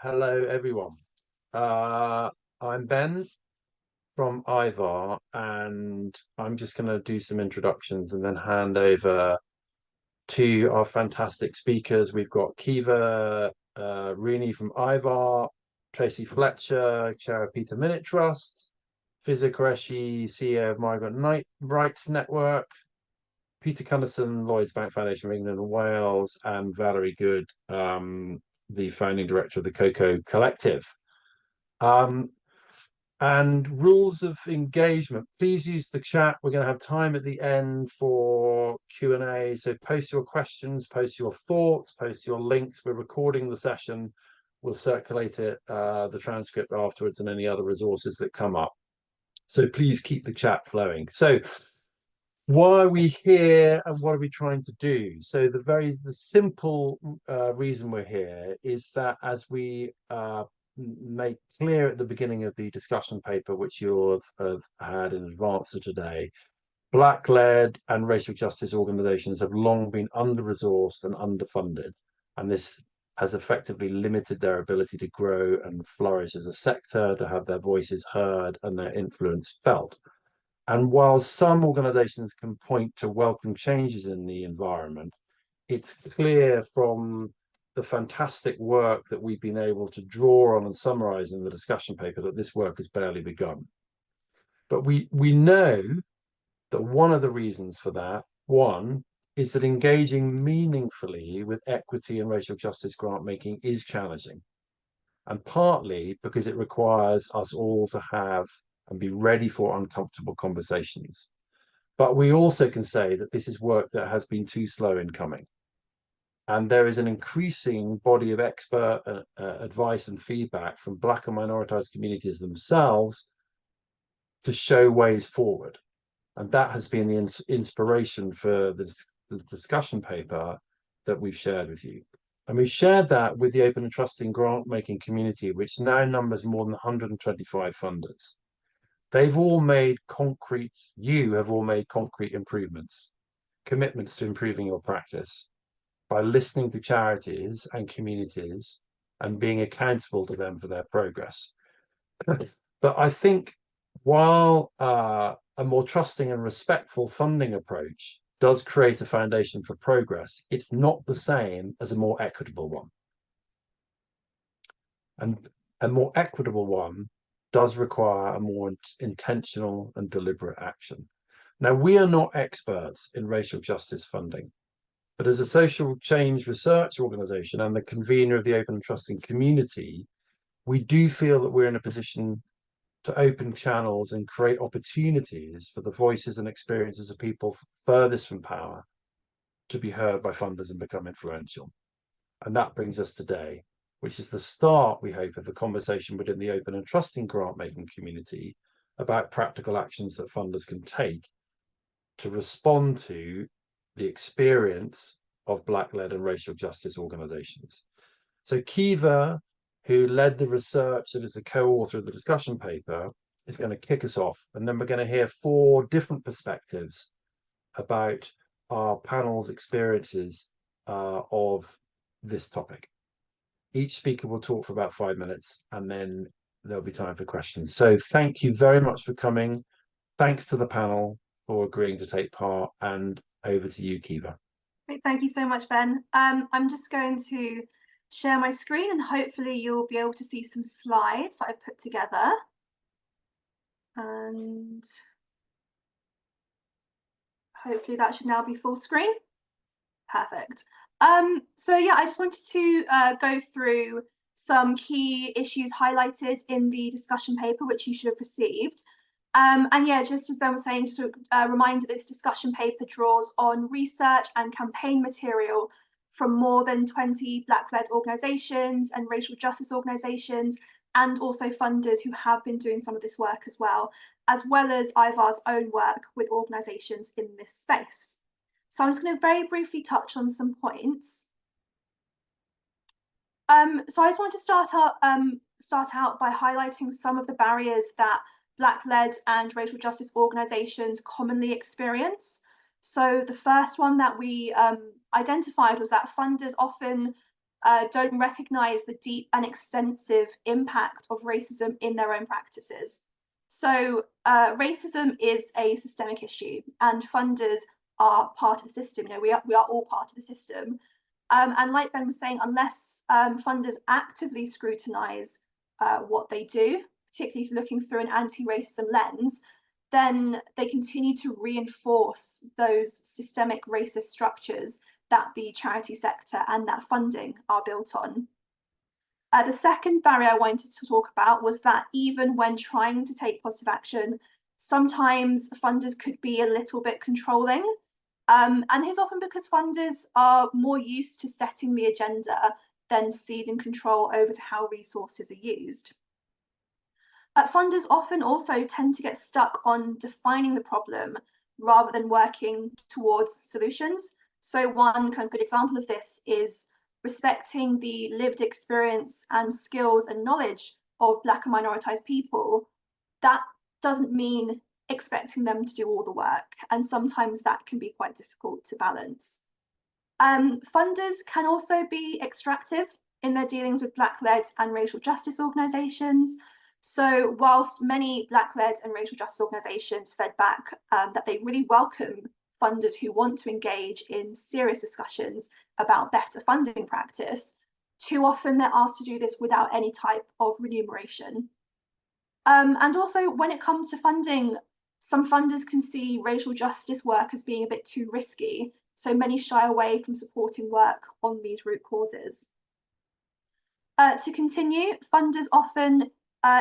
Hello, everyone. I'm Ben from IVAR, and I'm just going to do some introductions and then hand over to our fantastic speakers. We've got Kiva Rooney from IVAR, Tracy Fletcher, Chair of Peter Minute Trust, Fizza Qureshi, CEO of Migrant Rights Network, Peter Cunderson, Lloyds Bank Foundation of England and Wales, and Valerie Good, the founding director of the Cocoa Collective. And rules of engagement, please use the chat. We're going to have time at the end for Q&A, so post your questions, post your thoughts, post your links. We're recording the session. We'll circulate it, the transcript afterwards, and any other resources that come up. So please keep the chat flowing. So why are we here and what are we trying to do? So the simple reason we're here is that, as we make clear at the beginning of the discussion paper, which you'll have had in advance of today, Black-led and racial justice organizations have long been under-resourced and underfunded, and this has effectively limited their ability to grow and flourish as a sector, to have their voices heard and their influence felt. And while some organizations can point to welcome changes in the environment, it's clear from the fantastic work that we've been able to draw on and summarize in the discussion paper that this work has barely begun. But we know that one of the reasons for that, one, is that engaging meaningfully with equity and racial justice grant making is challenging, and partly because it requires us all to have and be ready for uncomfortable conversations. But we also can say that this is work that has been too slow in coming. And there is an increasing body of expert advice and feedback from Black and minoritized communities themselves to show ways forward. And that has been the inspiration for the discussion paper that we've shared with you. And we've shared that with the open and trusting grant-making community, which now numbers more than 125 funders. They've all made concrete, you have all made concrete improvements, commitments to improving your practice by listening to charities and communities and being accountable to them for their progress. But I think while a more trusting and respectful funding approach does create a foundation for progress, it's not the same as a more equitable one. And a more equitable one does require a more intentional and deliberate action. Now, we are not experts in racial justice funding, but as a social change research organization and the convener of the open and trusting community, we do feel that we're in a position to open channels and create opportunities for the voices and experiences of people furthest from power to be heard by funders and become influential. And that brings us today, which is the start, we hope, of a conversation within the open and trusting grant-making community about practical actions that funders can take to respond to the experience of Black-led and racial justice organizations. So Kiva, who led the research and is the co-author of the discussion paper, is going to kick us off. And then we're going to hear 4 different perspectives about our panel's experiences of this topic. Each speaker will talk for about 5 minutes, and then there'll be time for questions. So thank you very much for coming. Thanks to the panel for agreeing to take part, and over to you, Kiva. Great, thank you so much, Ben. I'm just going to share my screen and hopefully you'll be able to see some slides that I've put together. And hopefully that should now be full screen. Perfect. So yeah, I just wanted to go through some key issues highlighted in the discussion paper, which you should have received. And yeah, just as Ben was saying, just a reminder that this discussion paper draws on research and campaign material from more than 20 Black-led organisations and racial justice organisations, and also funders who have been doing some of this work as well as IVAR's own work with organisations in this space. So I'm just going to very briefly touch on some points. So I just want to start out by highlighting some of the barriers that Black-led and racial justice organisations commonly experience. So the first one that we identified was that funders often don't recognise the deep and extensive impact of racism in their own practices. So racism is a systemic issue, and funders are part of the system. We are all part of the system. And like Ben was saying, unless funders actively scrutinise what they do, particularly if looking through an anti-racism lens, then they continue to reinforce those systemic racist structures that the charity sector and that funding are built on. The second barrier I wanted to talk about was that even when trying to take positive action, sometimes funders could be a little bit controlling. And here's often because funders are more used to setting the agenda than ceding control over to how resources are used. Funders often also tend to get stuck on defining the problem rather than working towards solutions. So one kind of good example of this is respecting the lived experience and skills and knowledge of Black and minoritized people. That doesn't mean expecting them to do all the work, and sometimes that can be quite difficult to balance. Funders can also be extractive in their dealings with Black-led and racial justice organisations. So whilst many Black-led and racial justice organisations fed back that they really welcome funders who want to engage in serious discussions about better funding practice, too often they're asked to do this without any type of remuneration. And also when it comes to funding, some funders can see racial justice work as being a bit too risky, so many shy away from supporting work on these root causes. To continue, funders often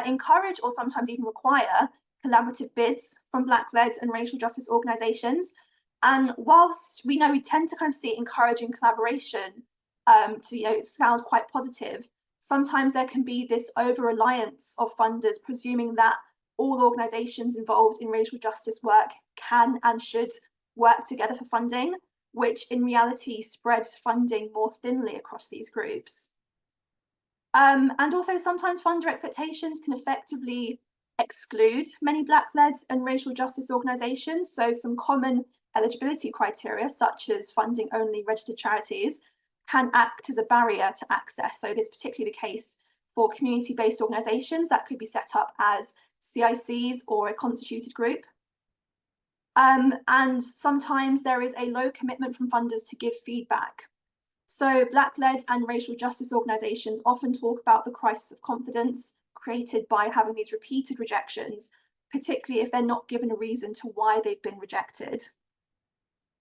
encourage or sometimes even require collaborative bids from Black-led and racial justice organisations. And whilst we know we tend to kind of see encouraging collaboration it sounds quite positive, sometimes there can be this over-reliance of funders presuming that all organisations involved in racial justice work can and should work together for funding, which in reality spreads funding more thinly across these groups. And also sometimes funder expectations can effectively exclude many Black-led and racial justice organisations. So some common eligibility criteria, such as funding only registered charities, can act as a barrier to access. So this is particularly the case for community-based organisations that could be set up as CICs or a constituted group. And sometimes there is a low commitment from funders to give feedback. So Black-led and racial justice organisations often talk about the crisis of confidence created by having these repeated rejections, particularly if they're not given a reason to why they've been rejected.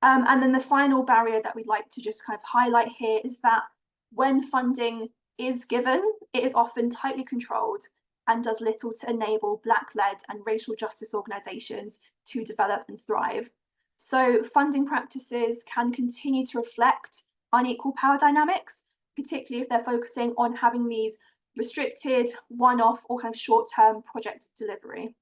And then the final barrier that we'd like to just kind of highlight here is that when funding is given, it is often tightly controlled and does little to enable Black-led and racial justice organisations to develop and thrive. So funding practices can continue to reflect unequal power dynamics, particularly if they're focusing on having these restricted, one-off or kind of short-term project delivery.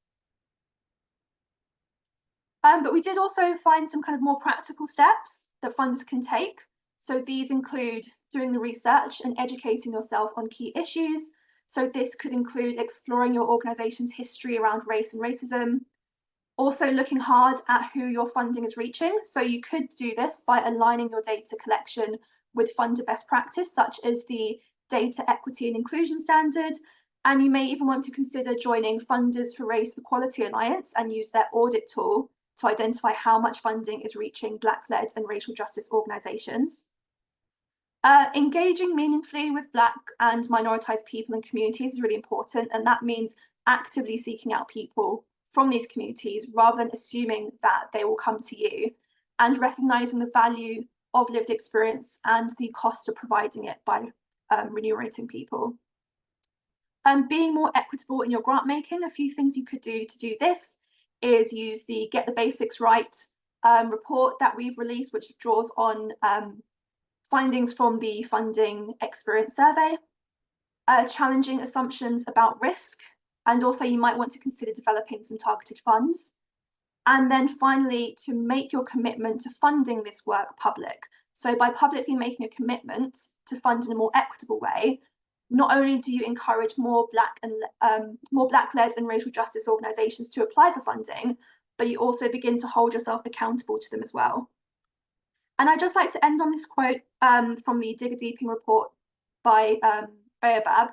But we did also find some kind of more practical steps that funders can take. So these include doing the research and educating yourself on key issues. So this could include exploring your organisation's history around race and racism. Also looking hard at who your funding is reaching. So you could do this by aligning your data collection with funder best practice, such as the Data Equity and Inclusion Standard. And you may even want to consider joining Funders for Race Equality Alliance and use their audit tool to identify how much funding is reaching Black-led and racial justice organisations. Engaging meaningfully with Black and minoritized people and communities is really important, and that means actively seeking out people from these communities rather than assuming that they will come to you, and recognising the value of lived experience and the cost of providing it by remunerating people. Being more equitable in your grant making, a few things you could do to do this is use the Get the Basics Right report that we've released, which draws on findings from the Funding Experience Survey, challenging assumptions about risk, and also you might want to consider developing some targeted funds. And then finally, to make your commitment to funding this work public. So by publicly making a commitment to fund in a more equitable way, not only do you encourage more Black-led and racial justice organisations to apply for funding, but you also begin to hold yourself accountable to them as well. And I'd just like to end on this quote from the Digger Deeping report, by Baobab.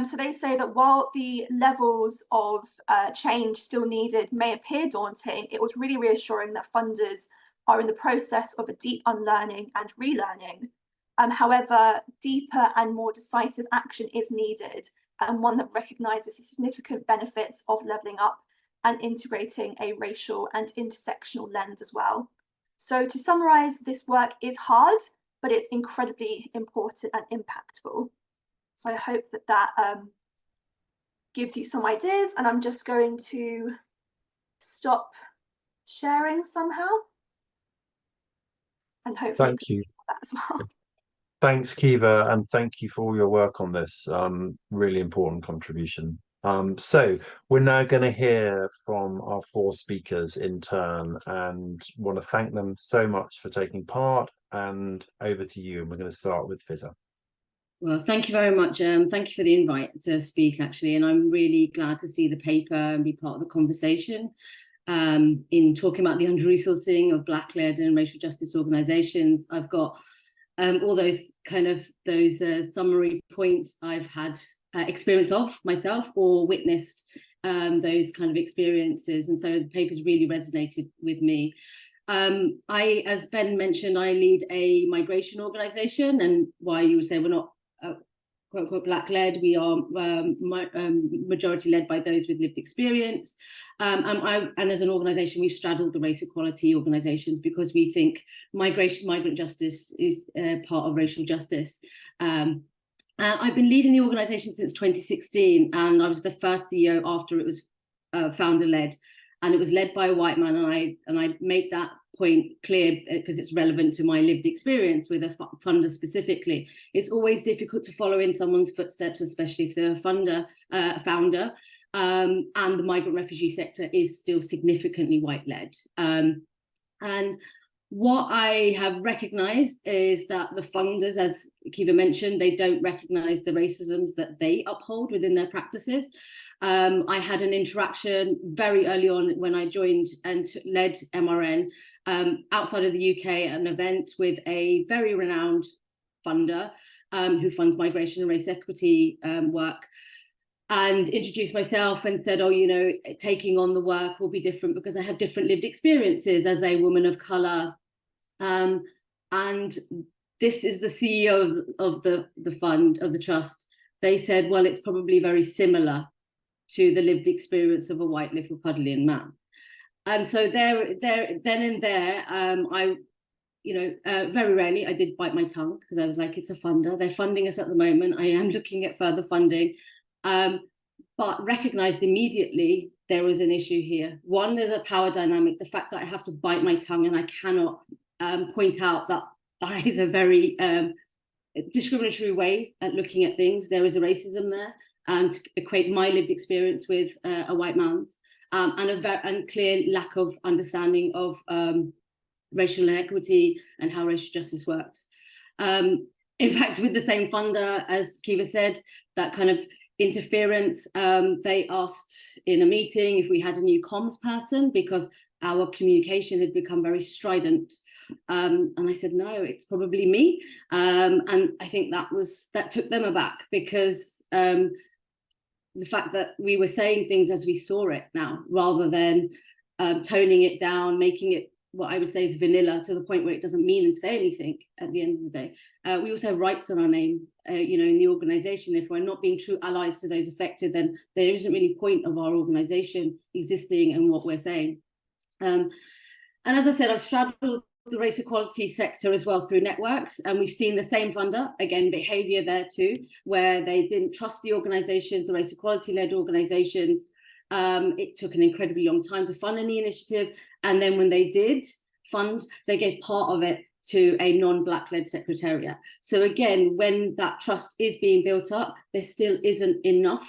So they say that while the levels of change still needed may appear daunting, it was really reassuring that funders are in the process of a deep unlearning and relearning. However, deeper and more decisive action is needed, and one that recognises the significant benefits of levelling up and integrating a racial and intersectional lens as well. So to summarise, this work is hard, but it's incredibly important and impactful. So I hope that that gives you some ideas, and I'm just going to stop sharing somehow. And hopefully Thank you. that as well. Thanks, Kiva, and thank you for all your work on this. Really important contribution. So we're now going to hear from our 4 speakers in turn, and want to thank them so much for taking part. And over to you, and we're going to start with Fizza. Well, thank you very much. Thank you for the invite to speak, actually, and I'm really glad to see the paper and be part of the conversation in talking about the under-resourcing of Black-led and racial justice organisations. I've got all those summary points I've had experience of myself or witnessed those kind of experiences, and so the paper's really resonated with me. As Ben mentioned, I lead a migration organisation, and why you would say we're not quote unquote Black-led, we are majority led by those with lived experience. And as an organisation, we've straddled the race equality organisations because we think migrant justice is part of racial justice. I've been leading the organisation since 2016, and I was the first CEO after it was founder-led, and it was led by a white man. And I made that point clear because it's relevant to my lived experience with a funder specifically. It's always difficult to follow in someone's footsteps, especially if they're a founder. And the migrant refugee sector is still significantly white-led. And what I have recognised is that the funders, as Kiva mentioned, they don't recognise the racisms that they uphold within their practices. I had an interaction very early on when I joined and led MRN outside of the UK at an event with a very renowned funder who funds migration and race equity work, and introduced myself and said, oh, you know, taking on the work will be different because I have different lived experiences as a woman of colour. And this is the CEO of the fund, of the trust. They said, well, it's probably very similar to the lived experience of a white Liverpudlian man. And so then and there, I, very rarely I did bite my tongue because I was like, it's a funder. They're funding us at the moment. I am looking at further funding, but recognized immediately there was an issue here. One, there's a power dynamic, the fact that I have to bite my tongue and I cannot point out that that is a very discriminatory way at looking at things. There is a racism there. To equate my lived experience with a white man's, and clear lack of understanding of racial inequity and how racial justice works. In fact, with the same funder, as Kiva said, that kind of interference, they asked in a meeting if we had a new comms person because our communication had become very strident. And I said, no, it's probably me. And I think that took them aback because the fact that we were saying things as we saw it now, rather than toning it down, making it what I would say is vanilla to the point where it doesn't mean and say anything at the end of the day. We also have rights on our name, in the organisation. If we're not being true allies to those affected, then there isn't really point of our organisation existing and what we're saying. And as I said, I've straddled the race equality sector as well through networks, and we've seen the same funder, again, behaviour there too, where they didn't trust the organisations, the race equality led organisations. It took an incredibly long time to fund any initiative, and then when they did fund, they gave part of it to a non-Black led secretariat. So again, when that trust is being built up, there still isn't enough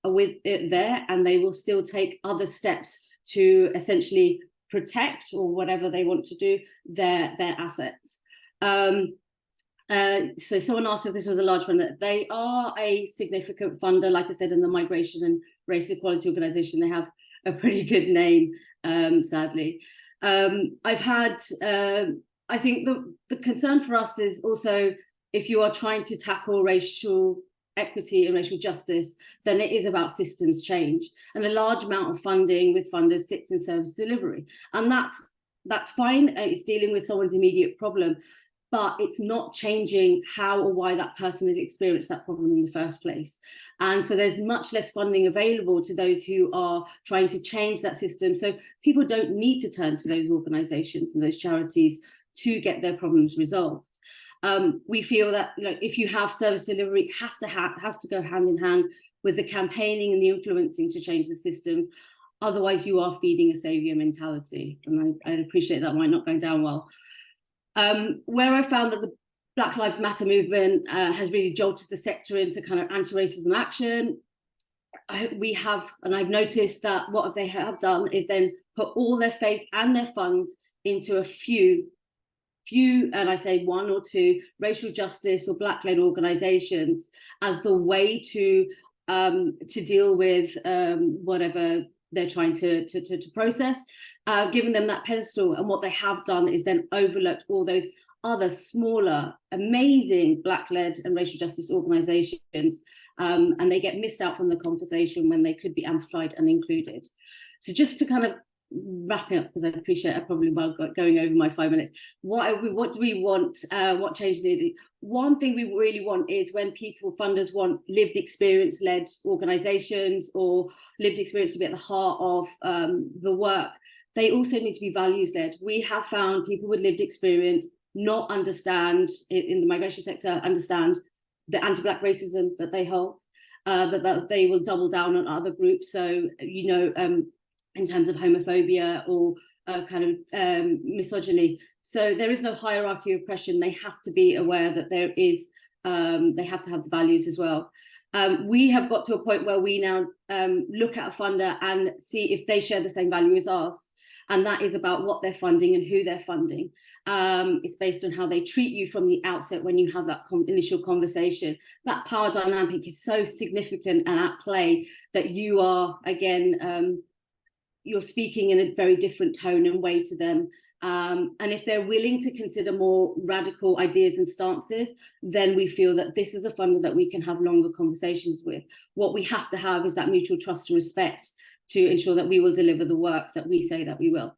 with it there, and they will still take other steps to essentially protect, or whatever they want to do, their assets. So someone asked if this was a large funder. They are a significant funder, like I said, in the migration and race equality organisation. They have a pretty good name, sadly. I've had, I think the concern for us is also if you are trying to tackle racial equity and racial justice, then it is about systems change. And a large amount of funding with funders sits in service delivery. And that's fine. It's dealing with someone's immediate problem, but it's not changing how or why that person has experienced that problem in the first place. And so there's much less funding available to those who are trying to change that system. So people don't need to turn to those organizations and those charities to get their problems resolved. We feel that, you know, if you have service delivery, it has to go hand in hand with the campaigning and the influencing to change the systems. Otherwise, you are feeding a saviour mentality, and I appreciate that might not go down well. Where I found that the Black Lives Matter movement has really jolted the sector into kind of anti-racism action, I've noticed that what they have done is then put all their faith and their funds into a few, and I say one or two, racial justice or Black-led organisations as the way to deal with whatever they're trying to process, giving them that pedestal. And what they have done is then overlooked all those other smaller, amazing Black-led and racial justice organisations, and they get missed out from the conversation when they could be amplified and included. So just to kind of wrap it up, because I appreciate I probably going over my 5 minutes. What do we want? What change needed? One thing we really want is when funders want lived experience led organisations or lived experience to be at the heart of the work, they also need to be values led. We have found people with lived experience not understand in the migration sector, understand the anti-Black racism that they hold, that they will double down on other groups. So, you know, in terms of homophobia or kind of misogyny. So there is no hierarchy of oppression. They have to be aware that there is, they have to have the values as well. We have got to a point where we now look at a funder and see if they share the same value as ours. And that is about what they're funding and who they're funding. It's based on how they treat you from the outset when you have that initial conversation. That power dynamic is so significant and at play that you are, again, you're speaking in a very different tone and way to them. And if they're willing to consider more radical ideas and stances, then we feel that this is a funder that we can have longer conversations with. What we have to have is that mutual trust and respect to ensure that we will deliver the work that we say that we will.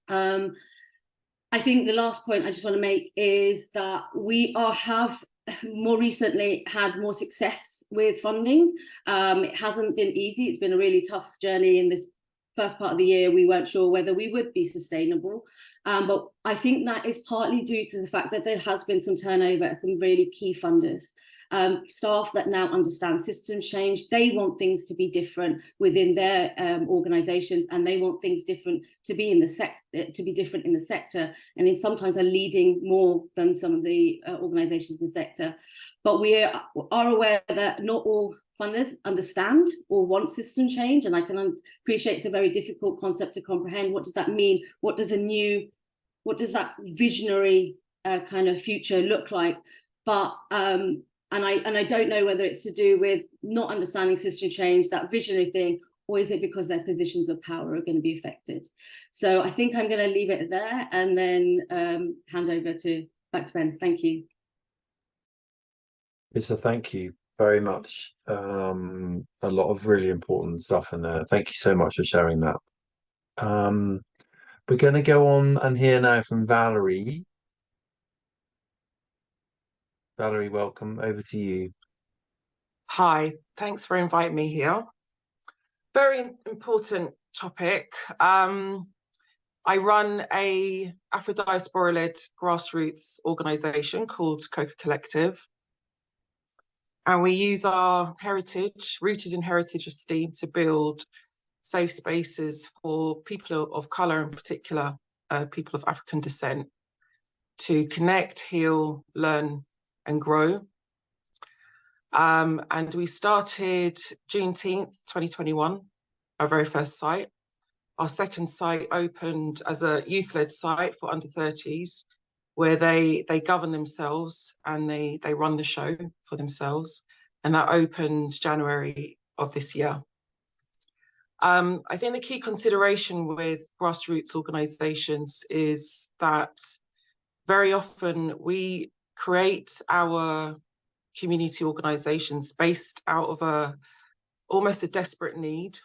I think the last point I just want to make is that we have more recently had more success with funding. It hasn't been easy. It's been a really tough journey in this first part of the year. We weren't sure whether we would be sustainable, but I think that is partly due to the fact that there has been some turnover at some really key funders, staff that now understand systems change. They want things to be different within their organisations, and they want things different to be in the different in the sector, and sometimes are leading more than some of the organisations in the sector. But we are aware that not all funders understand or want system change, and I can appreciate it's a very difficult concept to comprehend. What does that mean? What does that visionary kind of future look like? But and I don't know whether it's to do with not understanding system change, that visionary thing, or is it because their positions of power are going to be affected? So I think I'm going to leave it there and then hand over back to Ben. Thank you. Lisa, thank you very much. A lot of really important stuff in there. Thank you so much for sharing that. We're going to go on and hear now from Valerie. Valerie, welcome. Over to you. Hi, thanks for inviting me here. Very important topic. I run a Afro-diaspora-led grassroots organisation called Coca Collective. And we use our heritage, rooted in heritage of STEAM, to build safe spaces for people of colour, in particular, people of African descent, to connect, heal, learn and grow. And we started Juneteenth 2021, our very first site. Our second site opened as a youth-led site for under 30s, where they govern themselves and they run the show for themselves. And that opened January of this year. I think the key consideration with grassroots organisations is that very often we create our community organisations based out of almost a desperate need.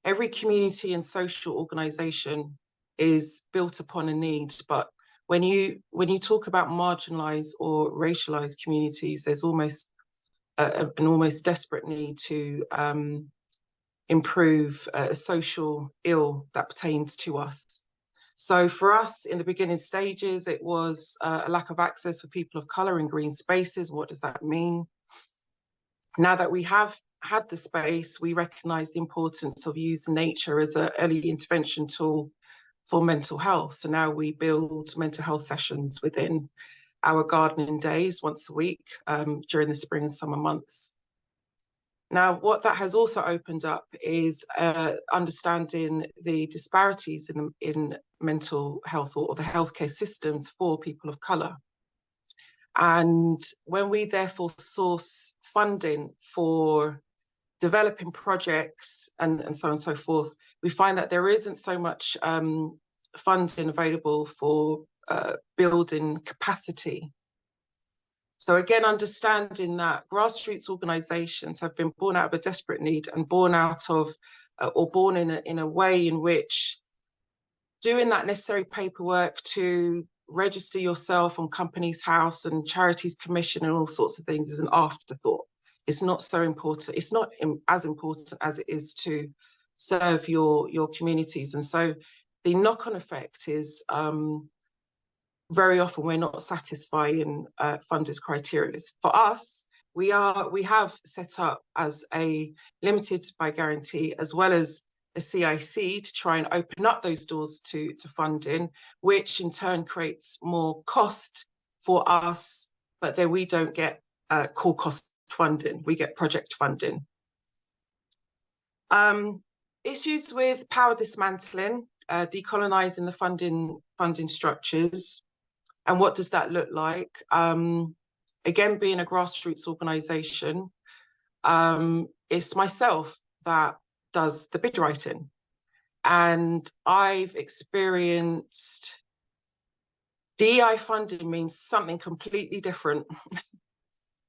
Every community and social organisation is built upon a need, but when you talk about marginalised or racialised communities, there's almost an almost desperate need to improve a social ill that pertains to us. So for us in the beginning stages, it was a lack of access for people of colour in green spaces. What does that mean? Now that we have had the space, we recognise the importance of using nature as an early intervention tool for mental health. So now we build mental health sessions within our gardening days once a week during the spring and summer months. Now, what that has also opened up is understanding the disparities in mental health or the healthcare systems for people of colour. And when we therefore source funding for developing projects and so on and so forth, we find that there isn't so much funding available for building capacity. So again, understanding that grassroots organisations have been born out of a desperate need and born out of, or born in a way in which doing that necessary paperwork to register yourself on Companies House and Charities Commission and all sorts of things is an afterthought. It's not so important. It's not as important as it is to serve your communities. And so the knock-on effect is very often we're not satisfying funders' criteria. For us, we have set up as a limited by guarantee as well as a CIC to try and open up those doors to funding, which in turn creates more cost for us, but then we don't get core cost funding, we get project funding. Issues with power dismantling, decolonising the funding structures. And what does that look like? Again, being a grassroots organisation, it's myself that does the bid writing. And I've experienced DEI funding means something completely different.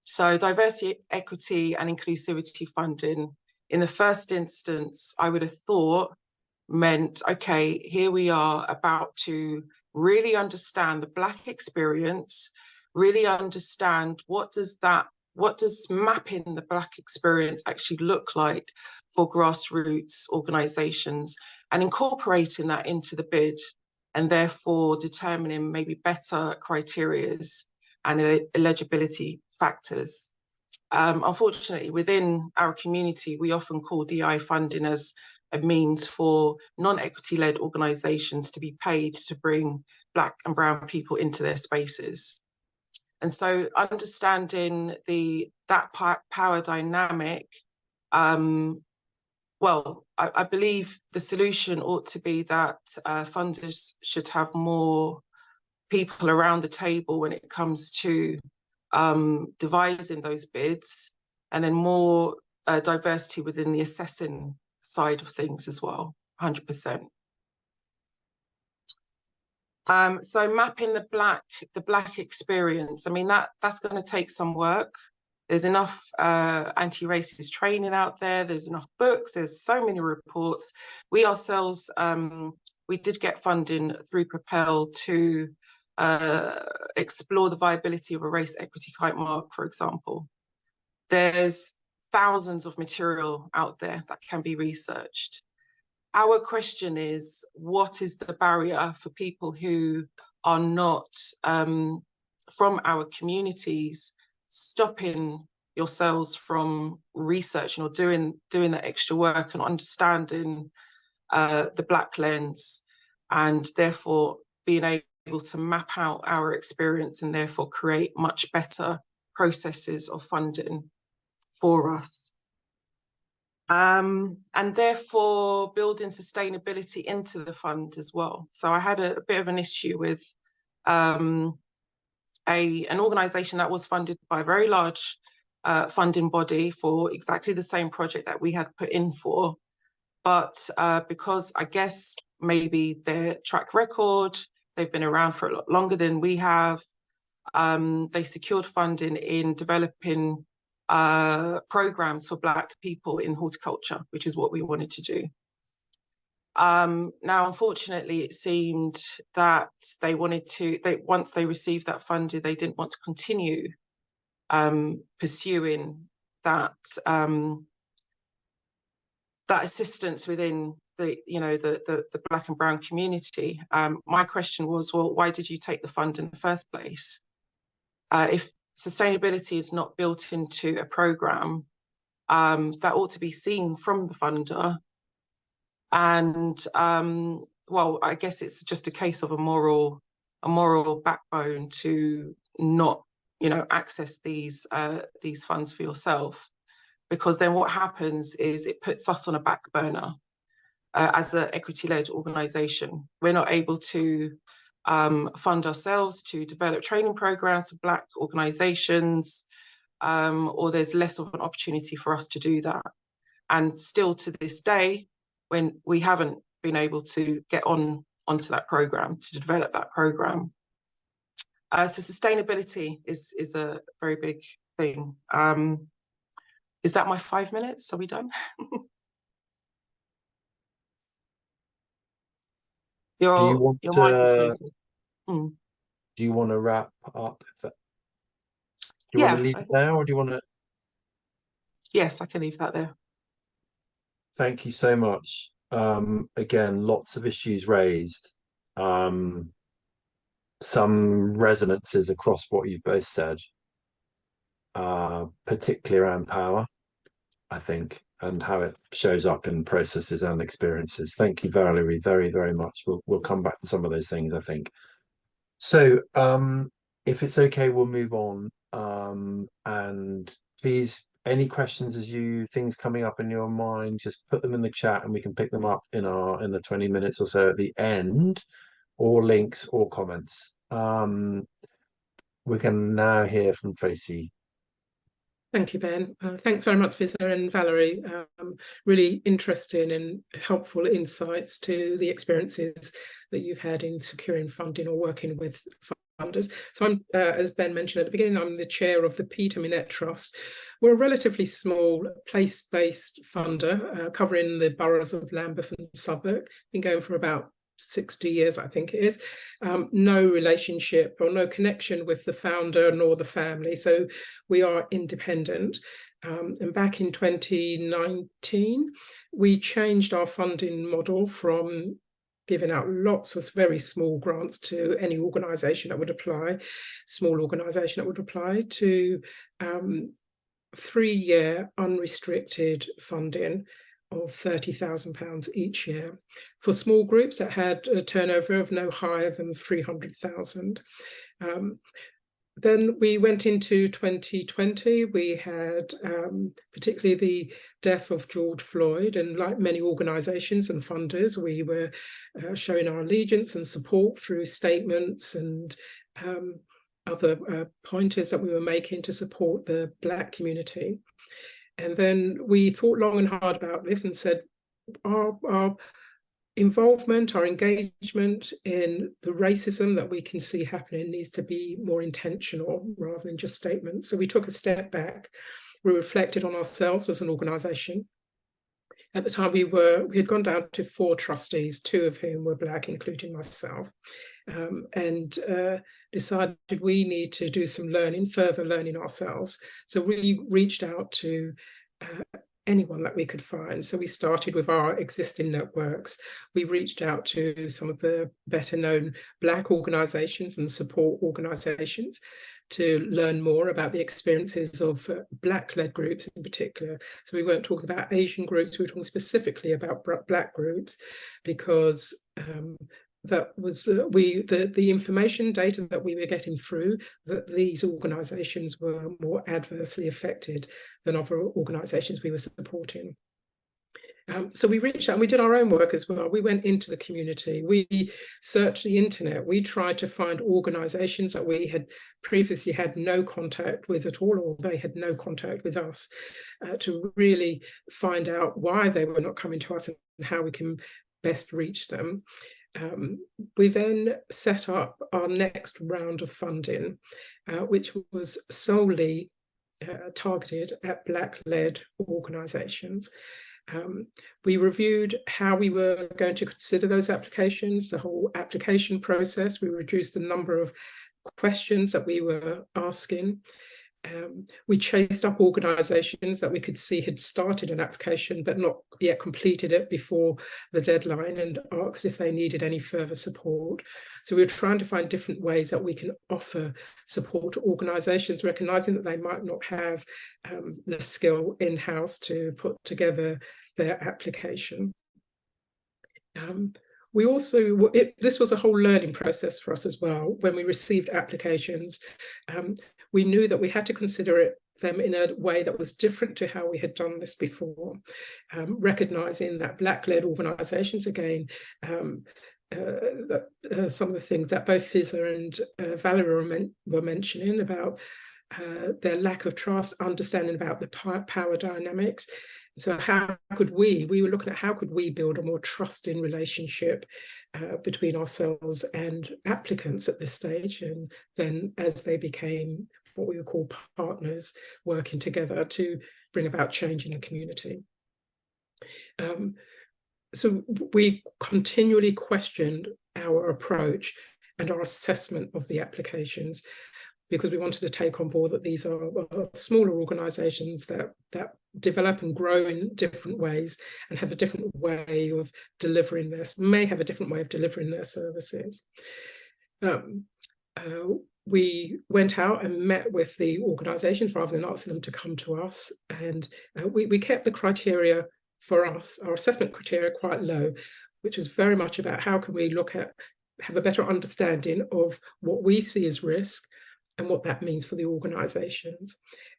So diversity, equity and inclusivity funding, in the first instance, I would have thought meant, okay, here we are about to really understand the Black experience, really understand what does mapping the Black experience actually look like for grassroots organisations, and incorporating that into the bid and therefore determining maybe better criterias and eligibility factors. Unfortunately, within our community, we often call DI funding as a means for non-equity-led organisations to be paid to bring Black and brown people into their spaces. And so understanding that power dynamic, well, I believe the solution ought to be that funders should have more people around the table when it comes to devising those bids, and then more diversity within the assessing side of things as well, 100%. So mapping the Black experience, I mean, that's going to take some work. There's enough anti-racist training out there. There's enough books. There's so many reports. We ourselves, we did get funding through Propel to explore the viability of a race equity kite mark, for example. There's thousands of material out there that can be researched. Our question is, what is the barrier for people who are not from our communities stopping yourselves from researching or doing that extra work and understanding the Black lens, and therefore being able to map out our experience and therefore create much better processes of funding for us. And therefore building sustainability into the fund as well. So I had a bit of an issue with an organisation that was funded by a very large funding body for exactly the same project that we had put in for. But because I guess maybe their track record, they've been around for a lot longer than we have, They secured funding in developing programs for Black people in horticulture, which is what we wanted to do. Now, unfortunately, it seemed that once they received that funding, they didn't want to continue pursuing that that assistance within the Black and brown community. My question was, well, why did you take the fund in the first place? If sustainability is not built into a program, that ought to be seen from the funder. And well, I guess it's just a case of a moral backbone to not, access these funds for yourself, because then what happens is it puts us on a back burner as an equity-led organisation. We're not able to fund ourselves to develop training programs for Black organisations, or there's less of an opportunity for us to do that. And still to this day, when we haven't been able to get onto that program, to develop that program. So sustainability is a very big thing. Is that my 5 minutes? Are we done? Do you want to wrap up? Do you want to leave it there, or do you want to? Yes, I can leave that there. Thank you so much. Again, lots of issues raised. Some resonances across what you've both said, particularly around power, I think, and how it shows up in processes and experiences. Thank you, Valerie, very, very much. We'll come back to some of those things, I think. So if it's okay, we'll move on. And please, any questions things coming up in your mind, just put them in the chat and we can pick them up in the 20 minutes or so at the end, or links or comments. We can now hear from Tracy. Thank you, Ben. Thanks very much, Visser and Valerie. Really interesting and helpful insights to the experiences that you've had in securing funding or working with funders. So I'm, as Ben mentioned at the beginning, I'm the chair of the Peter Minette Trust. We're a relatively small place-based funder covering the boroughs of Lambeth and Southwark. Been going for about 60 years, I think it is. No relationship or no connection with the founder nor the family. So we are independent. And back in 2019, we changed our funding model from giving out lots of very small grants to any organisation that would apply, small organisation that would apply, to 3-year unrestricted funding of £30,000 each year for small groups that had a turnover of no higher than 300,000. Then we went into 2020. We had particularly the death of George Floyd, and like many organisations and funders, we were showing our allegiance and support through statements and other pointers that we were making to support the Black community. And then we thought long and hard about this and said our involvement, our engagement in the racism that we can see happening needs to be more intentional rather than just statements. So we took a step back. We reflected on ourselves as an organisation. At the time, we had gone down to 4 trustees, 2 of whom were Black, including myself, and decided we need to do some further learning ourselves. So we reached out to anyone that we could find. So we started with our existing networks. We reached out to some of the better known Black organisations and support organisations to learn more about the experiences of Black-led groups in particular. So we weren't talking about Asian groups, we were talking specifically about Black groups, because that was the information data that we were getting through, that these organisations were more adversely affected than other organisations we were supporting. So we reached out and we did our own work as well. We went into the community, we searched the internet, we tried to find organisations that we had previously had no contact with at all, or they had no contact with us, to really find out why they were not coming to us and how we can best reach them. We then set up our next round of funding, which was solely targeted at Black-led organisations. We reviewed how we were going to consider those applications, the whole application process. We reduced the number of questions that we were asking. We chased up organisations that we could see had started an application but not yet completed it before the deadline, and asked if they needed any further support. So we were trying to find different ways that we can offer support to organisations, recognising that they might not have the skill in-house to put together their application. We also, this was a whole learning process for us as well. When we received applications, we knew that we had to consider them in a way that was different to how we had done this before, recognising that Black-led organisations, again, some of the things that both Fizza and Valerie were mentioning about their lack of trust, understanding about the power dynamics. So how could we were looking at how could we build a more trusting relationship between ourselves and applicants at this stage, and then as they became what we would call partners, working together to bring about change in the community. So we continually questioned our approach and our assessment of the applications, because we wanted to take on board that these are smaller organisations that develop and grow in different ways and have a different way of delivering this, may have a different way of delivering their services. We went out and met with the organisations rather than asking them to come to us, and we kept the criteria for us, our assessment criteria, quite low, which is very much about how can we have a better understanding of what we see as risk and what that means for the organisations.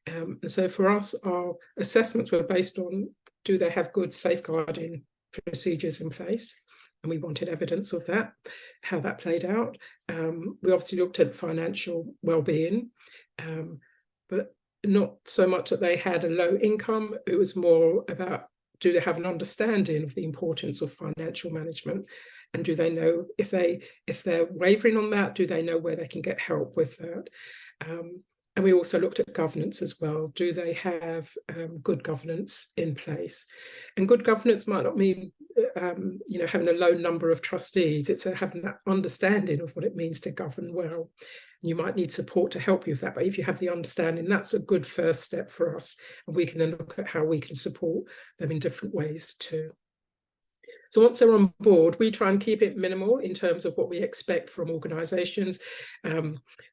And so for us, our assessments were based on, do they have good safeguarding procedures in place? And we wanted evidence of that, how that played out. We obviously looked at financial well-being, but not so much that they had a low income. It was more about, do they have an understanding of the importance of financial management? And do they know if they're wavering on that, do they know where they can get help with that? And we also looked at governance as well. Do they have good governance in place? And good governance might not mean having a low number of trustees. It's having that understanding of what it means to govern well. You might need support to help you with that, but if you have the understanding, that's a good first step for us. And we can then look at how we can support them in different ways too. So once they're on board, we try and keep it minimal in terms of what we expect from organisations.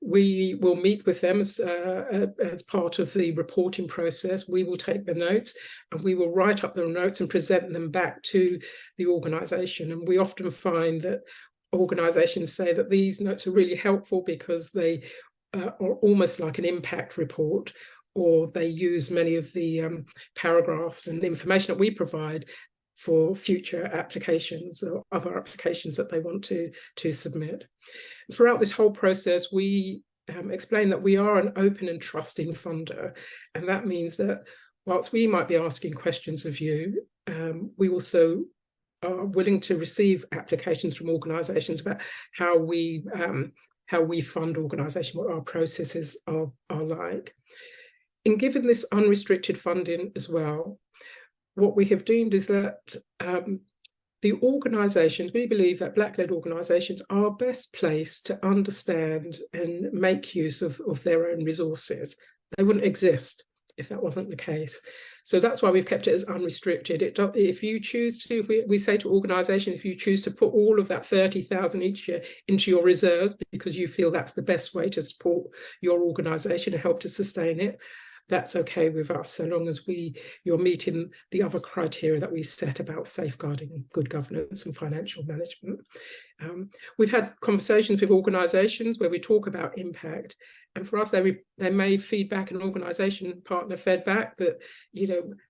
We will meet with them as part of the reporting process. We will take the notes and we will write up the notes and present them back to the organisation. And we often find that organisations say that these notes are really helpful because they are almost like an impact report, or they use many of the paragraphs and information that we provide for future applications or other applications that they want to submit. Throughout this whole process, we explain that we are an open and trusting funder, and that means that whilst we might be asking questions of you, we also are willing to receive applications from organisations about how we fund organisations, what our processes are like. In giving this unrestricted funding as well, what we have deemed is that the organisations, we believe that Black-led organisations are best placed to understand and make use of their own resources. They wouldn't exist if that wasn't the case. So that's why we've kept it as unrestricted. If you choose to, we say to organisations, if you choose to put all of that 30,000 each year into your reserves because you feel that's the best way to support your organisation and help to sustain it, that's okay with us, so long as you're meeting the other criteria that we set about safeguarding good governance and financial management. We've had conversations with organisations where we talk about impact, and for us, they may feedback, an organisation partner fed back that,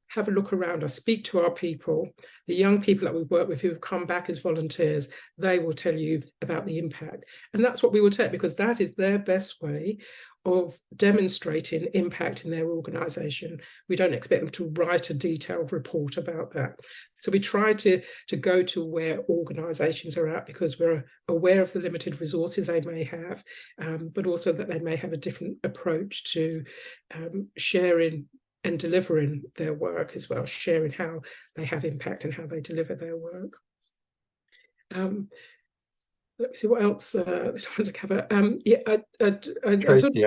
have a look around us, speak to our people, the young people that we've worked with who have come back as volunteers, they will tell you about the impact. And that's what we will take, because that is their best way of demonstrating impact in their organisation. We don't expect them to write a detailed report about that. So we try to go to where organisations are at, because we're aware of the limited resources they may have, but also that they may have a different approach to sharing and delivering their work as well, sharing how they have impact and how they deliver their work. Let me see what else I want to cover. Tracy,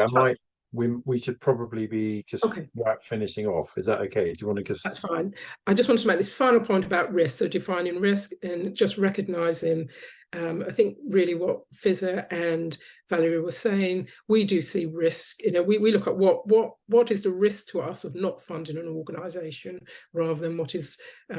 we should probably be just Okay. finishing off. Is that okay? Do you want to just? That's fine. I just want to make this final point about risk. So defining risk and just recognising, I think really what Fizza and Valerie were saying, we do see risk. We look at what is the risk to us of not funding an organisation, rather than what is. We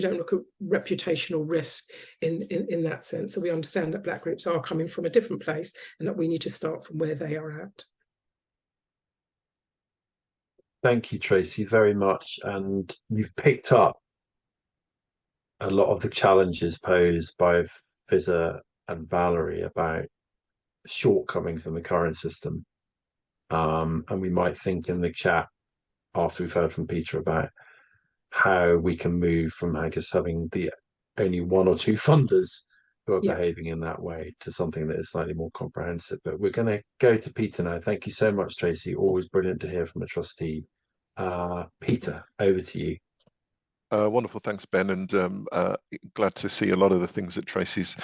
don't look at reputational risk in that sense. So we understand that Black groups are coming from a different place, and that we need to start from where they are at. Thank you, Tracy, very much. And you've picked up a lot of the challenges posed by Fizza and Valerie about shortcomings in the current system. And we might think in the chat, after we've heard from Peter, about how we can move from, I guess, having the only one or two funders who are behaving in that way to something that is slightly more comprehensive. But we're going to go to Peter now. Thank you so much, Tracy. Always brilliant to hear from a trustee. Peter, over to you. Wonderful, thanks, Ben, and glad to see a lot of the things that Tracy's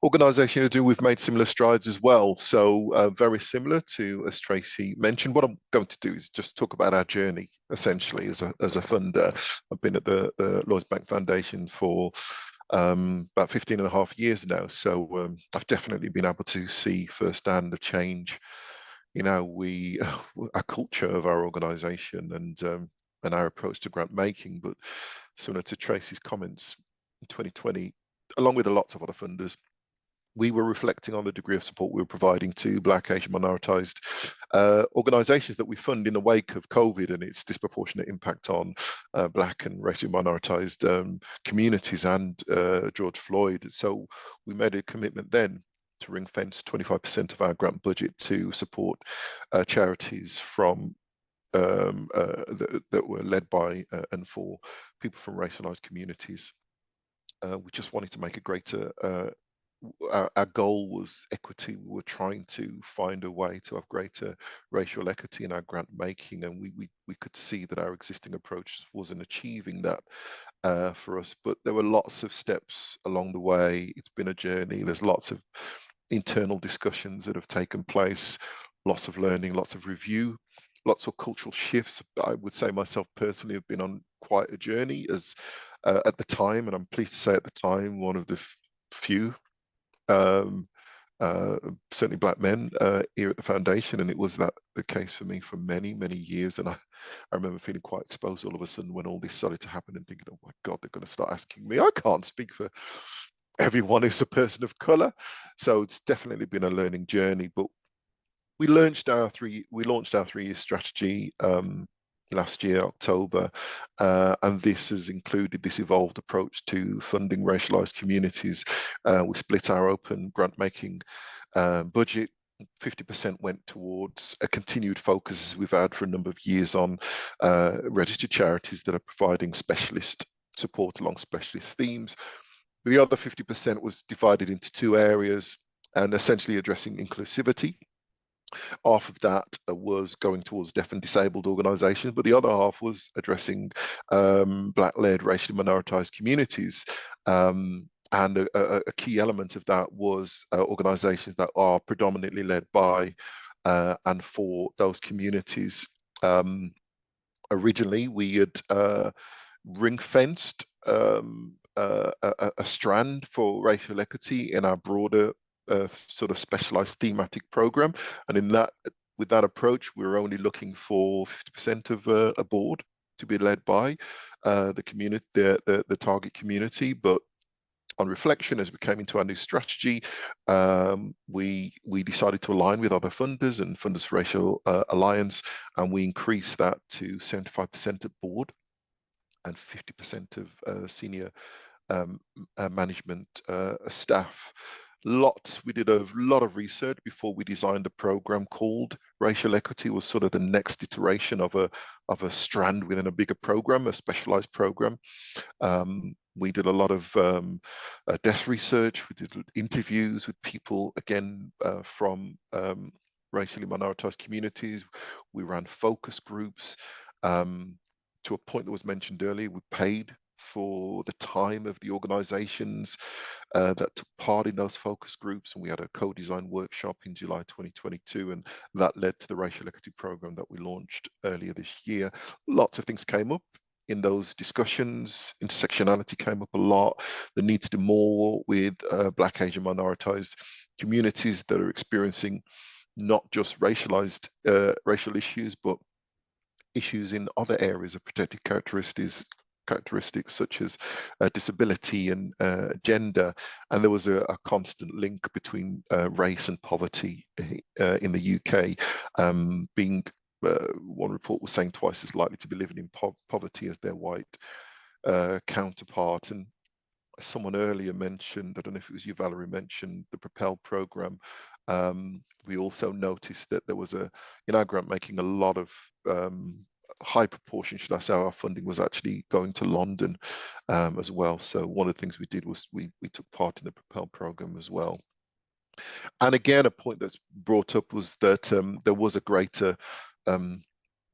organisation is doing. We've made similar strides as well, so very similar to as Tracy mentioned. What I'm going to do is just talk about our journey, essentially, as a funder. I've been at the Lloyds Bank Foundation for about 15 and a half years now, so I've definitely been able to see firsthand the change. Our culture of our organisation and our approach to grant making. But similar to Tracy's comments, in 2020, along with lots of other funders, we were reflecting on the degree of support we were providing to Black, Asian, minoritised organisations that we fund in the wake of COVID and its disproportionate impact on Black and racially minoritised communities and George Floyd. So we made a commitment then to ring-fence 25% of our grant budget to support charities from that were led by and for people from racialized communities. We just wanted to make a greater. Our goal was equity. We were trying to find a way to have greater racial equity in our grant making, and we could see that our existing approach wasn't achieving that for us. But there were lots of steps along the way. It's been a journey. There's lots of internal discussions that have taken place, lots of learning, lots of review, lots of cultural shifts. I would say myself personally have been on quite a journey as at the time, and I'm pleased to say at the time, one of the few, certainly Black men here at the foundation, and it was the case for me for many, many years. And I remember feeling quite exposed all of a sudden when all this started to happen and thinking, oh my God, they're going to start asking me. I can't speak for everyone who's a person of color. So it's definitely been a learning journey. But we launched our three-year strategy last year, October, and this has included this evolved approach to funding racialized communities. We split our open grant making budget. 50% went towards a continued focus, as we've had for a number of years, on registered charities that are providing specialist support along specialist themes. The other 50% was divided into two areas and essentially addressing inclusivity. Half of that was going towards deaf and disabled organisations, but the other half was addressing Black-led, racially minoritised communities. And a key element of that was organisations that are predominantly led by and for those communities. Originally, we had ring-fenced a strand for racial equity in our broader sort of specialized thematic program, and with that approach, we were only looking for 50% of a board to be led by the community, the target community. But on reflection, as we came into our new strategy, we decided to align with other funders and Funders for Racial Alliance, and we increased that to 75% of board and 50% of senior management staff. We did a lot of research before we designed a program called Racial Equity. It was sort of the next iteration of a strand within a bigger program, a specialized program. We did a lot of desk research. We did interviews with people, again, from racially minoritized communities. We ran focus groups. To a point that was mentioned earlier, we paid for the time of the organizations that took part in those focus groups, and we had a co-design workshop in July 2022, and that led to the Racial Equity program that we launched earlier this year. Lots of things came up in those discussions. Intersectionality came up a lot, the need to do more with Black, Asian, minoritized communities that are experiencing not just racialized racial issues, but issues in other areas of protected characteristics such as disability and gender. And there was a constant link between race and poverty in the UK, being one report was saying twice as likely to be living in poverty as their white counterpart. And someone earlier mentioned, I don't know if it was you, Valerie, mentioned the Propel program. We also noticed that there was in our grant making, a lot of high proportion, should I say, our funding was actually going to London as well. So one of the things we did was we took part in the Propel program as well. And again, a point that's brought up was that there was a greater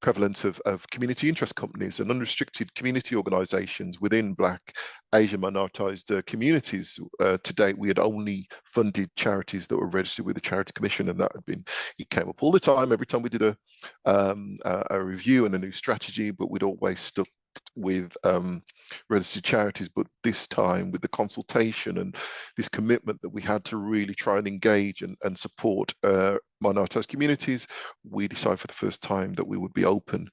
prevalence of community interest companies and unrestricted community organizations within Black, Asian, minoritized communities. To date, we had only funded charities that were registered with the Charity Commission, and it came up all the time every time we did a review and a new strategy, but we'd always stuck with registered charities. But this time, with the consultation and this commitment that we had to really try and engage and support minoritized communities, we decided for the first time that we would be open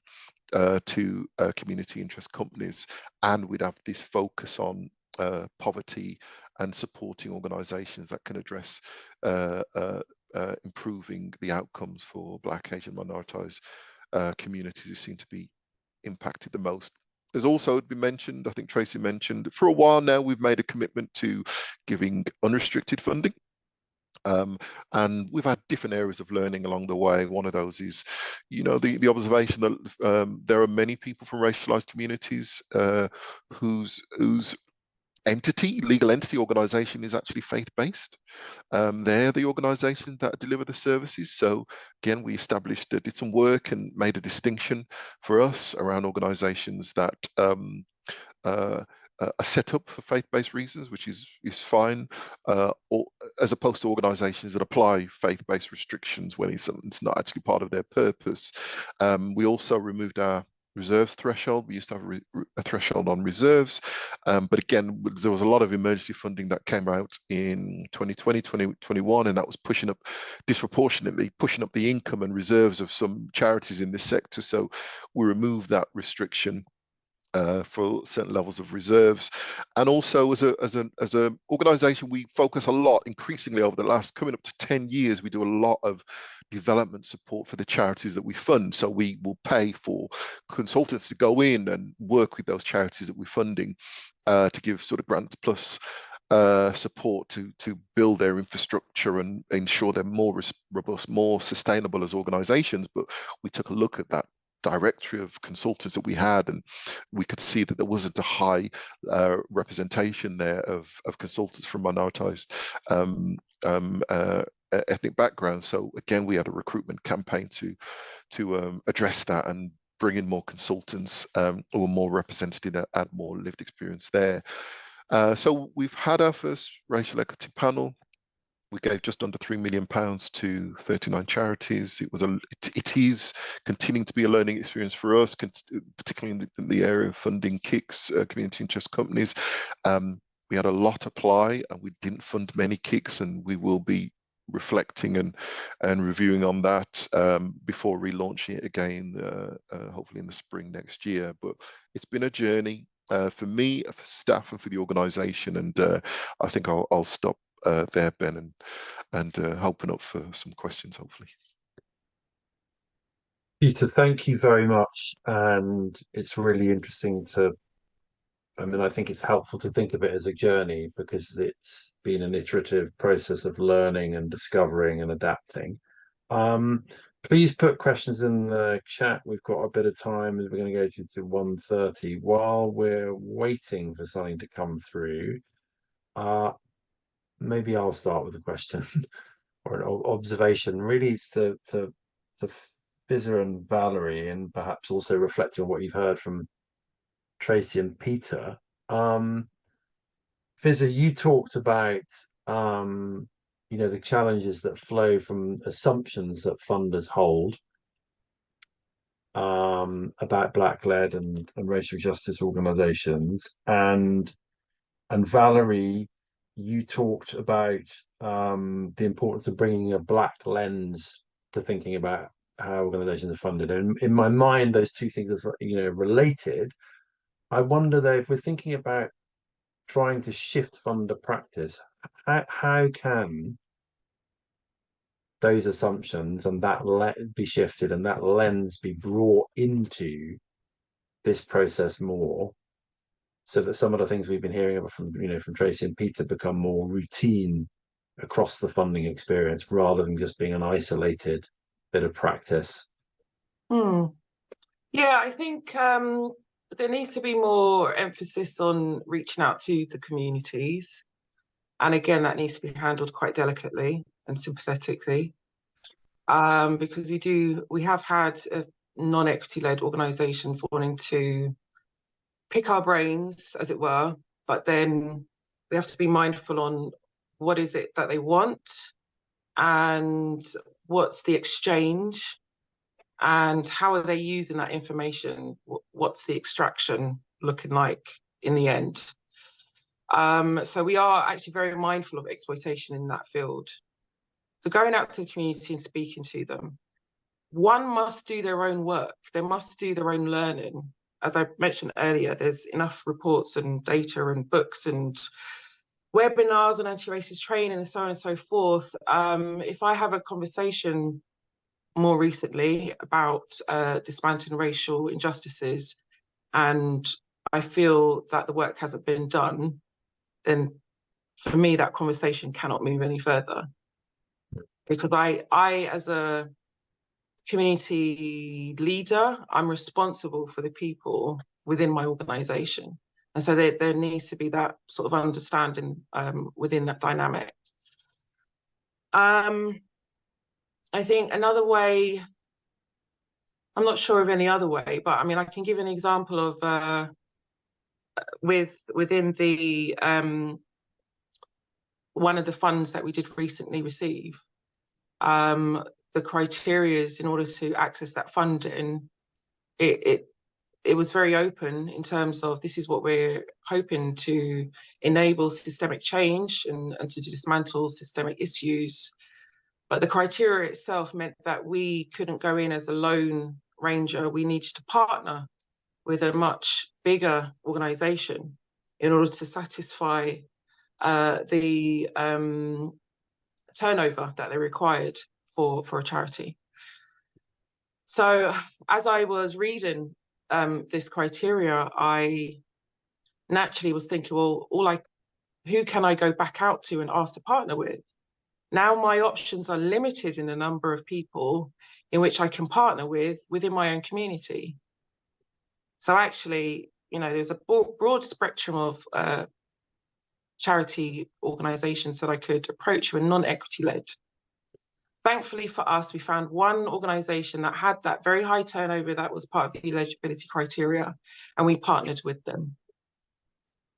to community interest companies, and we'd have this focus on poverty and supporting organizations that can address improving the outcomes for Black, Asian, minoritized communities who seem to be impacted the most. There's also been mentioned, I think Tracy mentioned, for a while now, we've made a commitment to giving unrestricted funding. And we've had different areas of learning along the way. One of those is, the observation that there are many people from racialized communities whose legal entity organization is actually faith-based. They're the organization that deliver the services. So again, we did some work and made a distinction for us around organizations that are set up for faith-based reasons, which is fine, or as opposed to organizations that apply faith-based restrictions when it's not actually part of their purpose. We also removed our reserves threshold. We used to have a threshold on reserves, but again, there was a lot of emergency funding that came out in 2020, 2021, and that was disproportionately pushing up the income and reserves of some charities in this sector. So we removed that restriction for certain levels of reserves. And also as an organization, we focus a lot, increasingly over the last coming up to 10 years, we do a lot of development support for the charities that we fund. So we will pay for consultants to go in and work with those charities that we're funding to give sort of grants plus support to build their infrastructure and ensure they're more robust, more sustainable as organizations. But we took a look at that directory of consultants that we had, and we could see that there wasn't a high representation there of consultants from minoritized ethnic backgrounds. So again, we had a recruitment campaign to address that and bring in more consultants who were more representative and add more lived experience there. So we've had our first racial equity panel. We gave just under £3 million to 39 charities. It is continuing to be a learning experience for us, particularly in the area of funding KICs, community interest companies. We had a lot apply, and we didn't fund many KICs, and we will be reflecting and reviewing on that before relaunching it again, hopefully in the spring next year. But it's been a journey for me, for staff, and for the organisation, and I think I'll stop there, Ben, and open up for some questions, hopefully. Peter, thank you very much, and it's really interesting to I mean, I think it's helpful to think of it as a journey because it's been an iterative process of learning and discovering and adapting. Please put questions in the chat. We've got a bit of time. We're going to go to 1:30. While we're waiting for something to come through, maybe I'll start with a question or an observation. Really, it's to Fizzer and Valerie, and perhaps also reflecting on what you've heard from Tracy and Peter. Fizzer, you talked about you know, the challenges that flow from assumptions that funders hold about Black-led and racial justice organizations, and Valerie, you talked about the importance of bringing a Black lens to thinking about how organizations are funded. And in my mind, those two things are, you know, related. I wonder though, if we're thinking about trying to shift funder practice, how can those assumptions and that be shifted and that lens be brought into this process more, so that some of the things we've been hearing about from, you know, from Tracy and Peter become more routine across the funding experience rather than just being an isolated bit of practice? Yeah, I think there needs to be more emphasis on reaching out to the communities. And again, that needs to be handled quite delicately and sympathetically, because we have had non-equity led organizations wanting to pick our brains, as it were, but then we have to be mindful on what is it that they want and what's the exchange and how are they using that information? What's the extraction looking like in the end? So we are actually very mindful of exploitation in that field. So going out to the community and speaking to them, one must do their own work. They must do their own learning. As I mentioned earlier, there's enough reports and data and books and webinars on anti-racist training and so on and so forth. If I have a conversation more recently about dismantling racial injustices and I feel that the work hasn't been done, then for me, that conversation cannot move any further. Because I as a community leader, I'm responsible for the people within my organization. And so there needs to be that sort of understanding within that dynamic. I think another way, I'm not sure of any other way, but I mean, I can give an example of within the one of the funds that we did recently receive, the criteria in order to access that funding, it was very open in terms of this is what we're hoping to enable systemic change and to dismantle systemic issues. But the criteria itself meant that we couldn't go in as a lone ranger. We needed to partner with a much bigger organization in order to satisfy the turnover that they required for a charity. So as I was reading this criteria, I naturally was thinking, well, who can I go back out to and ask to partner with? Now my options are limited in the number of people in which I can partner with within my own community. So actually, you know, there's a broad spectrum of charity organizations that I could approach who are non-equity led. Thankfully for us, we found one organization that had that very high turnover that was part of the eligibility criteria, and we partnered with them.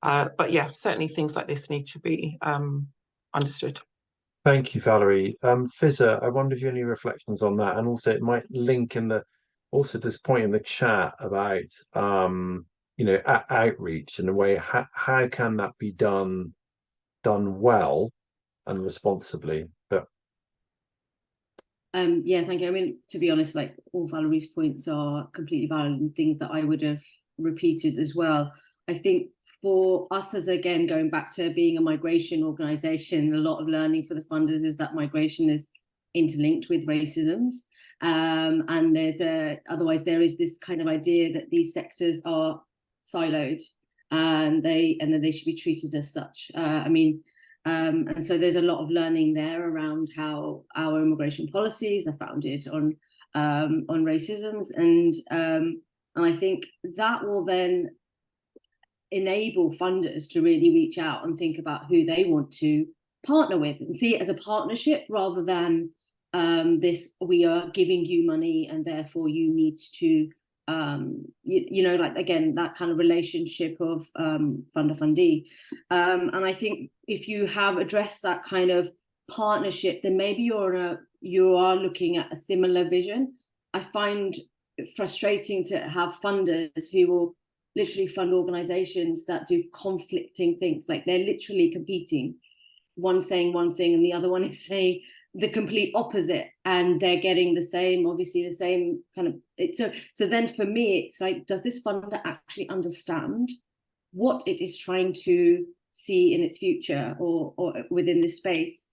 But yeah, certainly things like this need to be understood. Thank you, Valerie. Fizzer, I wonder if you have any reflections on that, and also it might link in this point in the chat about you know, outreach in a way. How can that be done well and responsibly? But yeah, thank you. I mean, to be honest, like all Valerie's points are completely valid and things that I would have repeated as well. I think for us, as again, going back to being a migration organization, a lot of learning for the funders is that migration is interlinked with racisms. And otherwise there is this kind of idea that these sectors are siloed and then they should be treated as such. And so there's a lot of learning there around how our immigration policies are founded on racism, and I think that will then enable funders to really reach out and think about who they want to partner with and see it as a partnership rather than this, we are giving you money and therefore you need to like, again, that kind of relationship of funder-fundee. And I think if you have addressed that kind of partnership, then maybe you are looking at a similar vision. I find it frustrating to have funders who will literally fund organizations that do conflicting things, like they're literally competing, one saying one thing and the other one is saying the complete opposite, and they're getting the same kind of so then for me it's like, does this funder actually understand what it is trying to see in its future or within this space?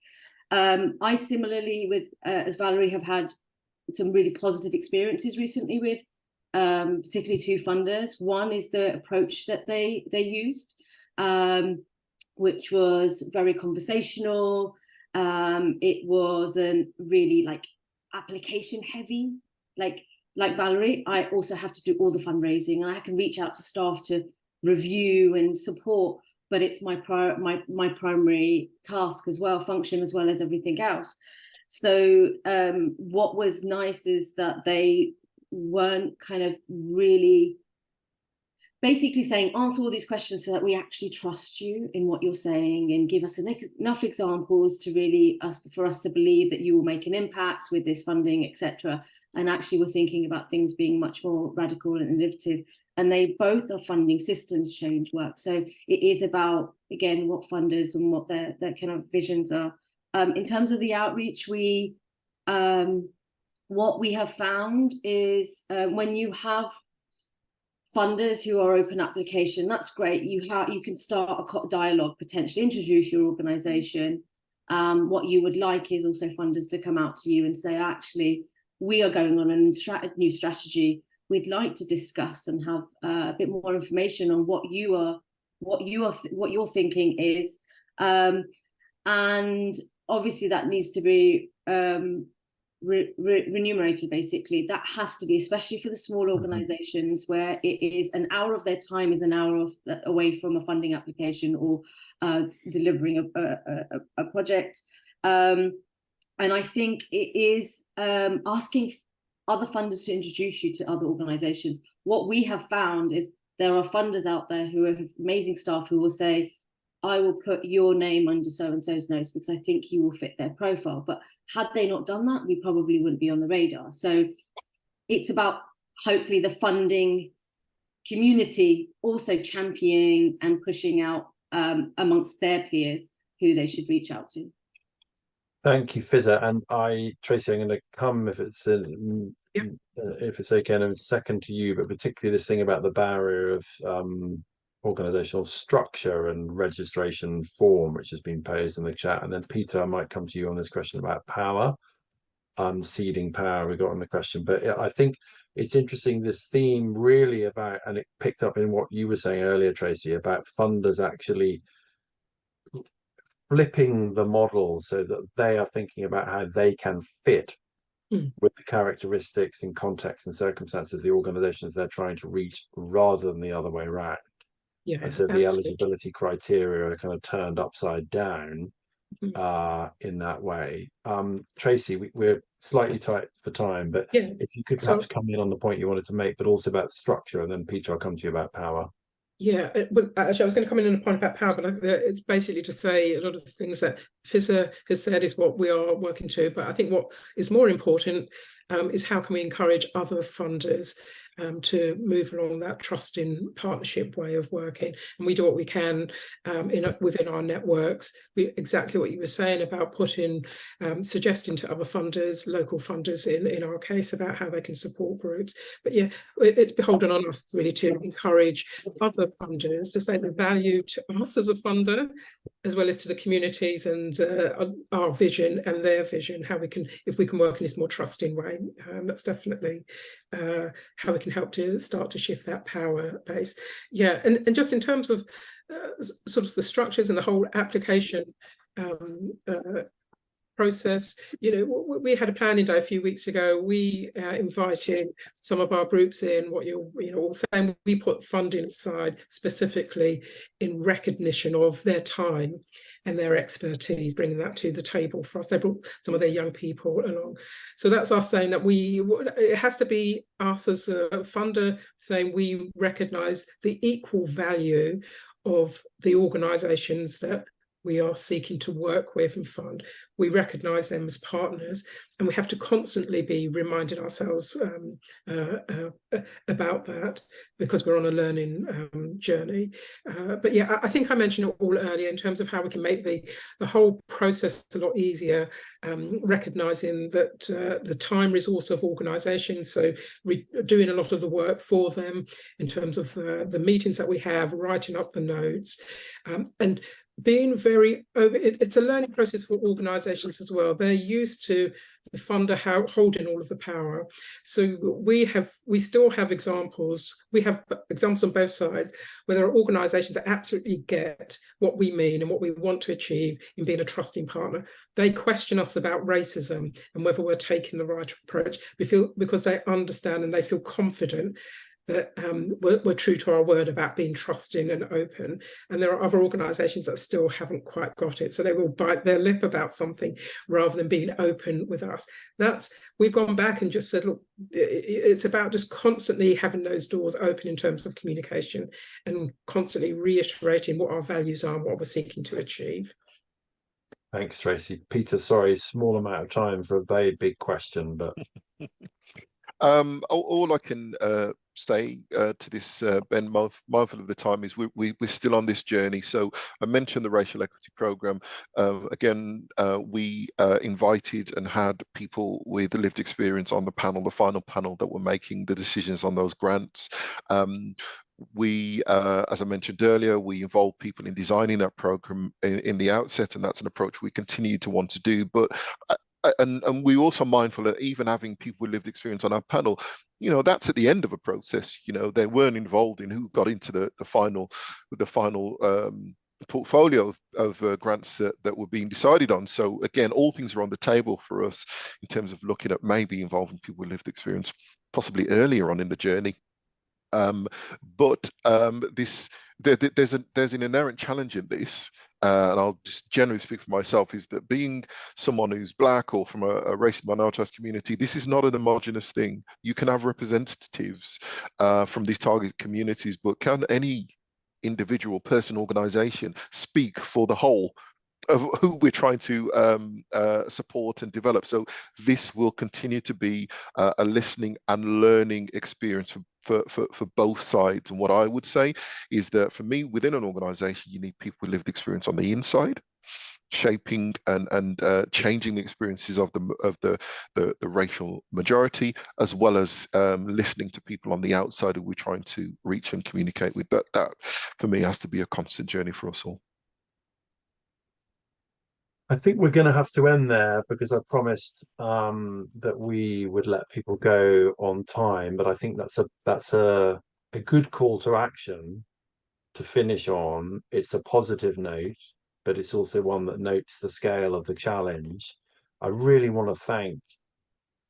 I similarly, with as Valerie, have had some really positive experiences recently with particularly two funders. One is the approach that they used, which was very conversational. It wasn't really like application heavy, like Valerie. I also have to do all the fundraising, and I can reach out to staff to review and support, but it's my primary task as well, function as well as everything else. So what was nice is that they weren't kind of really basically saying, answer all these questions so that we actually trust you in what you're saying and give us enough examples to really for us to believe that you will make an impact with this funding, etc. And actually we're thinking about things being much more radical and innovative. And they both are funding systems change work. So it is about, again, what funders and what their kind of visions are. In terms of the outreach, what we have found is when you have funders who are open application, that's great. You can start a dialogue, potentially introduce your organization. What you would like is also funders to come out to you and say, actually, we are going on a new strategy. We'd like to discuss and have a bit more information on what your thinking is, and obviously that needs to be remunerated. Basically, that has to be, especially for the small organizations where it is an hour of their time is an hour away from a funding application or delivering a project. And I think it is asking other funders to introduce you to other organizations. What we have found is there are funders out there who have amazing staff who will say, I will put your name under so-and-so's nose because I think you will fit their profile. But had they not done that, we probably wouldn't be on the radar. So it's about hopefully the funding community also championing and pushing out amongst their peers who they should reach out to. Thank you, Fizza. And Tracy, I'm going to come if it's okay, in a second to you, but particularly this thing about the barrier of organizational structure and registration form, which has been posed in the chat. And then Peter, I might come to you on this question about power, ceding power we got on the question. But I think it's interesting, this theme really about, and it picked up in what you were saying earlier, Tracy, about funders actually flipping the model so that they are thinking about how they can fit with the characteristics and context and circumstances of the organizations they're trying to reach, rather than the other way around. Yeah, and so the eligibility criteria are kind of turned upside down in that way. Tracy, we're slightly tight for time, but if you could perhaps come in on the point you wanted to make, but also about structure, and then Peter, I'll come to you about power. Yeah, well, actually, I was going to come in on a point about power, but it's basically to say a lot of the things that Fizza has said is what we are working to. But I think what is more important is how can we encourage other funders to move along that trusting partnership way of working, and we do what we can within our networks. Exactly what you were saying about suggesting to other funders, local funders in our case, about how they can support groups. But yeah, it's beholden on us really to encourage other funders to say the value to us as a funder, as well as to the communities and our vision and their vision, how we can, if we can work in this more trusting way. time. That's definitely how we can help to start to shift that power base. Yeah, and just in terms of sort of the structures and the whole application process, you know, we had a planning day a few weeks ago. We invited some of our groups in. What you know, saying we put funding aside specifically in recognition of their time and their expertise, bringing that to the table for us. They brought some of their young people along. So that's us saying that it has to be us as a funder saying we recognise the equal value of the organisations that we are seeking to work with and fund. We recognise them as partners, and we have to constantly be reminding ourselves about that, because we're on a learning journey. But yeah, I think I mentioned it all earlier in terms of how we can make the whole process a lot easier, recognising that the time resource of organisations, so we're doing a lot of the work for them in terms of the meetings that we have, writing up the notes, and being very it's a learning process for organizations as well. They're used to the funder holding all of the power. So we still have examples. We have examples on both sides where there are organizations that absolutely get what we mean and what we want to achieve in being a trusting partner. They question us about racism and whether we're taking the right approach because they understand and they feel confident that we're true to our word about being trusting and open. And there are other organisations that still haven't quite got it. So they will bite their lip about something rather than being open with us. We've gone back and just said, look, it's about just constantly having those doors open in terms of communication and constantly reiterating what our values are and what we're seeking to achieve. Thanks, Tracy. Peter, sorry, small amount of time for a very big question, but all I can say to this, Ben, mindful of the time, is we're still on this journey. So I mentioned the racial equity program. Again, we invited and had people with lived experience on the panel, the final panel that were making the decisions on those grants. We, as I mentioned earlier, we involved people in designing that program in the outset, and that's an approach we continue to want to do. But and we're also mindful that even having people with lived experience on our panel, you know, that's at the end of a process. You know, they weren't involved in who got into the final portfolio of grants that were being decided on. So again, all things are on the table for us in terms of looking at maybe involving people with lived experience possibly earlier on in the journey. But there's an inherent challenge in this, and I'll just generally speak for myself, is that being someone who's Black or from a racial minoritized community, this is not an homogenous thing. You can have representatives from these target communities, but can any individual person, organization speak for the whole of who we're trying to support and develop? So this will continue to be a listening and learning experience for both sides. And what I would say is that for me, within an organization, you need people with lived experience on the inside, shaping and changing the experiences of the racial majority, as well as listening to people on the outside who we're trying to reach and communicate with. That for me has to be a constant journey for us all. I think we're going to have to end there, because I promised that we would let people go on time. But I think that's a good call to action to finish on. It's a positive note, but it's also one that notes the scale of the challenge. I really want to thank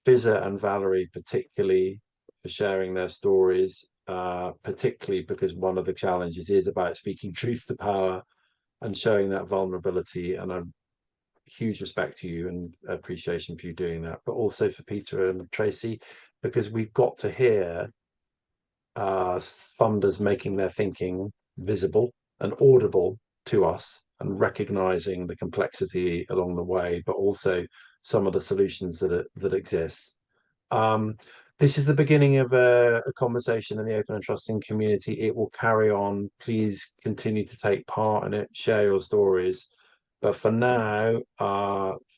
Fizza and Valerie particularly for sharing their stories, particularly because one of the challenges is about speaking truth to power and showing that vulnerability. And I'm huge respect to you and appreciation for you doing that, but also for Peter and Tracy, because we've got to hear funders making their thinking visible and audible to us, and recognizing the complexity along the way, but also some of the solutions that exist. This is the beginning of a conversation in the open and trusting community. It will carry on. Please continue to take part in it, share your stories. But for now,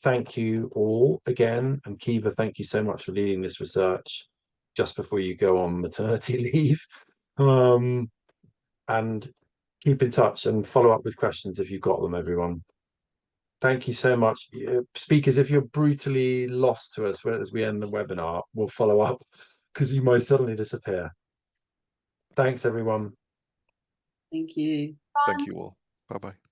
thank you all again. And Kiva, thank you so much for leading this research just before you go on maternity leave. And keep in touch and follow up with questions if you've got them, everyone. Thank you so much. Speakers, if you're brutally lost to us as we end the webinar, we'll follow up because you might suddenly disappear. Thanks, everyone. Thank you. Thank you all. Bye-bye.